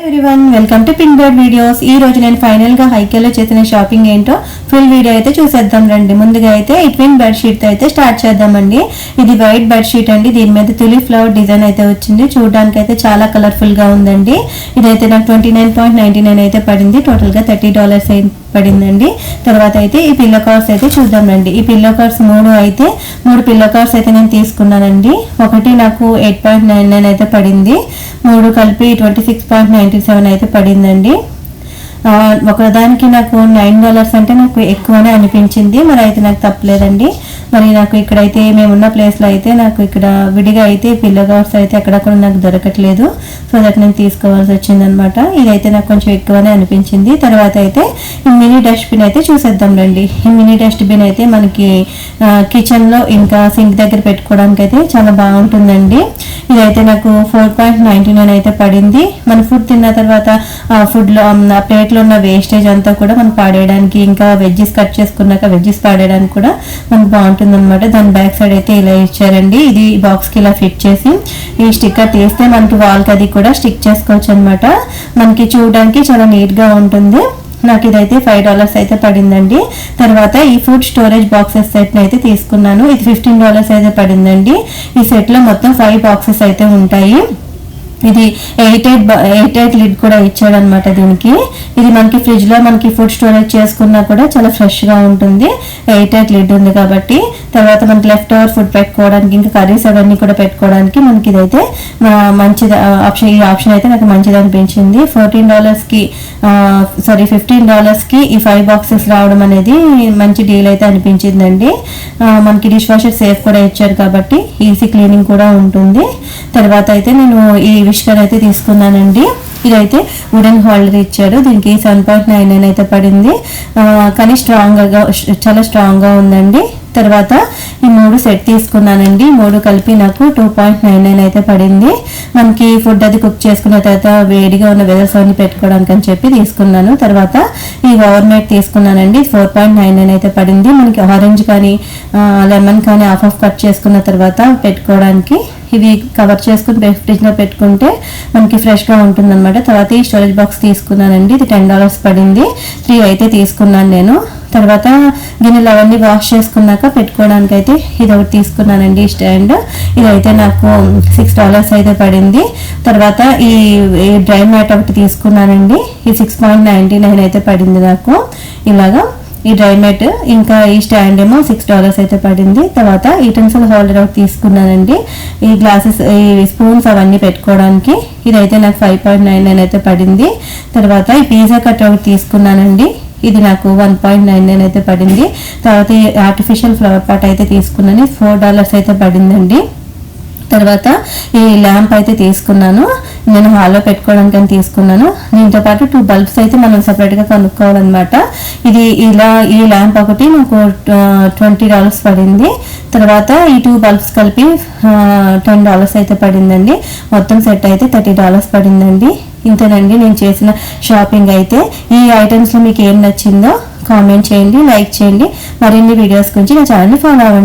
Everyone welcome to pink bird videos. ఈ రోజు నేను ఫైనల్ గా హైకేలో చేసిన షాపింగ్ ఏంటో ఫుల్ వీడియో అయితే చూసేద్దాం రండి. ముందుగా అయితే ఈ ట్విన్ బెడ్ షీట్ తో అయితే స్టార్ట్ చేద్దామండి. ఇది వైట్ బెడ్ షీట్ అండి. దీని మీద తులి ఫ్లవర్ డిజైన్ అయితే వచ్చింది. చూడడానికి అయితే చాలా కలర్ఫుల్ గా ఉందండి. ఇదైతే నాకు 29.99 అయితే పడింది. టోటల్ గా $30 అయితే పడిందండి. తర్వాత అయితే ఈ పిల్లో కవర్స్ అయితే చూద్దాం రండి. ఈ పిల్లో కవర్స్ మూడు పిల్లో కవర్స్ అయితే నేను తీసుకున్నానండి. ఒకటి నాకు 8.99 అయితే పడింది. మూడు కలిపి 26.97 అయితే పడిందండి. ఒకదానికి నాకు $9 అంటే నాకు ఎక్కువనే అనిపించింది. మరి అయితే నాకు తప్పలేదండి. మరి నాకు ఇక్కడైతే మేమున్న ప్లేస్లో అయితే నాకు ఇక్కడ విడిగా అయితే పిల్లో కవర్స్ అయితే ఎక్కడక్కడ నాకు దొరకట్లేదు. సో దట్ నేను తీసుకోవాల్సి వచ్చిందనమాట. ఇదైతే నాకు కొంచెం ఎక్కువనే అనిపించింది. తర్వాత అయితే ఈ మినీ డస్ట్బిన్ అయితే చూసేద్దాం రండి. ఈ మినీ డస్ట్బిన్ అయితే మనకి కిచెన్లో ఇంకా సింక్ దగ్గర పెట్టుకోవడానికి అయితే చాలా బాగుంటుందండి. ఇదైతే నాకు 4.99 అయితే పడింది. మన ఫుడ్ తిన్న తర్వాత ఫుడ్లో ప్లేట్లో ఉన్న వేస్టేజ్ అంతా కూడా మనం పాడేయడానికి, ఇంకా వెజ్జెస్ కట్ చేసుకున్నాక వెజ్జెస్ పాడేయడానికి కూడా మనకు బాగుంటుంది అనమాట. దాని బ్యాక్ సైడ్ అయితే ఇలా ఇచ్చారండి. ఇది బాక్స్కి ఇలా ఫిట్ చేసి ఈ స్టిక్కర్ తీస్తే మనకి వాల్కి అది కూడా స్టిక్ చేసుకోవచ్చు అనమాట. మనకి చూడడానికి చాలా నీట్గా ఉంటుంది. నాకు ఇదైతే $5 అయితే పడిందండి. తర్వాత ఈ ఫుడ్ స్టోరేజ్ బాక్సెస్ సెట్ అయితే తీసుకున్నాను. ఇది $15 అయితే పడిందండి. ఈ సెట్ లో మొత్తం 5 బాక్సెస్ అయితే ఉంటాయి. ఇది 8 లిడ్ కూడా ఇచ్చాడు అనమాట దీనికి. ఇది మనకి ఫ్రిడ్జ్ లో మనకి ఫుడ్ స్టోరేజ్ చేసుకున్నా కూడా చాలా ఫ్రెష్ గా ఉంటుంది. 8 లిడ్ ఉంది కాబట్టి. తర్వాత మనకి లెఫ్ట్ ఓవర్ ఫుడ్ పెట్టుకోవడానికి, ఇంకా కర్రీస్ అవన్నీ కూడా పెట్టుకోవడానికి మనకి ఇదైతే మంచిది ఆప్షన్. ఈ ఆప్షన్ అయితే నాకు మంచిది అనిపించింది. $15 కి ఈ 5 బాక్సెస్ రావడం అనేది మంచి డీల్ అయితే అనిపించిందండి. మనకి డిష్ వాషర్ సేఫ్ కూడా ఇచ్చారు కాబట్టి ఈజీ క్లీనింగ్ కూడా ఉంటుంది. తర్వాత అయితే నేను ఈ విస్కర్ అయితే తీసుకున్నానండి. ఇదైతే వుడెన్ హోల్డర్ ఇచ్చాడు. దీనికి 7.99 అయితే పడింది. కానీ చాలా స్ట్రాంగ్ గా ఉందండి. తర్వాత ఈ 3 సెట్ తీసుకున్నానండి. 3 కలిపి నాకు 2.99 అయితే పడింది. మనకి ఫుడ్ అది కుక్ చేసుకున్న తర్వాత వేడిగా ఉన్న వెదర్స్ అన్ని పెట్టుకోవడానికి అని చెప్పి తీసుకున్నాను. తర్వాత ఈ ఓవర్ నైట్ తీసుకున్నానండి. 4.99 అయితే పడింది. మనకి ఆరెంజ్ కానీ లెమన్ కానీ హాఫ్ కట్ చేసుకున్న తర్వాత పెట్టుకోవడానికి ఇవి కవర్ చేసుకుని ఫ్రిడ్జ్ లో పెట్టుకుంటే మనకి ఫ్రెష్ గా ఉంటుంది అనమాట. తర్వాత ఈ స్టోరేజ్ బాక్స్ తీసుకున్నానండి. ఇది $10 పడింది. 3 అయితే తీసుకున్నాను నేను. తర్వాత గిన్నెలు అవన్నీ వాష్ చేసుకున్నాక పెట్టుకోవడానికి అయితే ఇది ఒకటి తీసుకున్నానండి, స్టాండ్. ఇదైతే నాకు $6 అయితే పడింది. తర్వాత ఈ డ్రై మ్యాట్ ఒకటి తీసుకున్నానండి. ఈ 6.99 అయితే పడింది నాకు. ఇలాగా ఈ డ్రై మ్యాట్ ఇంకా ఈ స్టాండ్ ఏమో $6 అయితే పడింది. తర్వాత యూటెన్సిల్ హోల్డర్ ఒకటి తీసుకున్నానండి. ఈ గ్లాసెస్, ఈ స్పూన్స్ అవన్నీ పెట్టుకోవడానికి. ఇదైతే నాకు 5.99 అయితే పడింది. తర్వాత ఈ పిజ్జా కట్ ఒకటి తీసుకున్నానండి. ఇది నాకు 1.99 అయితే పడింది. తర్వాత ఈ ఆర్టిఫిషియల్ ఫ్లవర్ పాట్ అయితే తీసుకున్నాను. $4 అయితే పడిందండి. తర్వాత ఈ ల్యాంప్ అయితే తీసుకున్నాను. నేను హాల్లో పెట్టుకోవడానికి అని తీసుకున్నాను. దీంతో పాటు 2 బల్బ్స్ అయితే మనం సపరేట్ గా కొనుక్కోవాలన్నమాట. ఇది ఇలా ఈ ల్యాంప్ ఒకటి నాకు $20 పడింది. తర్వాత ఈ 2 బల్బ్స్ కలిపి $10 అయితే పడిందండి. మొత్తం సెట్ అయితే $30 పడిందండి. ఇంతేనండి నేను చేసిన షాపింగ్ అయితే. ఈ ఐటమ్స్ లో మీకు ఏం నచ్చిందో కామెంట్ చేయండి, లైక్ చేయండి. మరిన్ని వీడియోస్ గురించి నా ఛానల్ని ఫాలో అవ్వండి.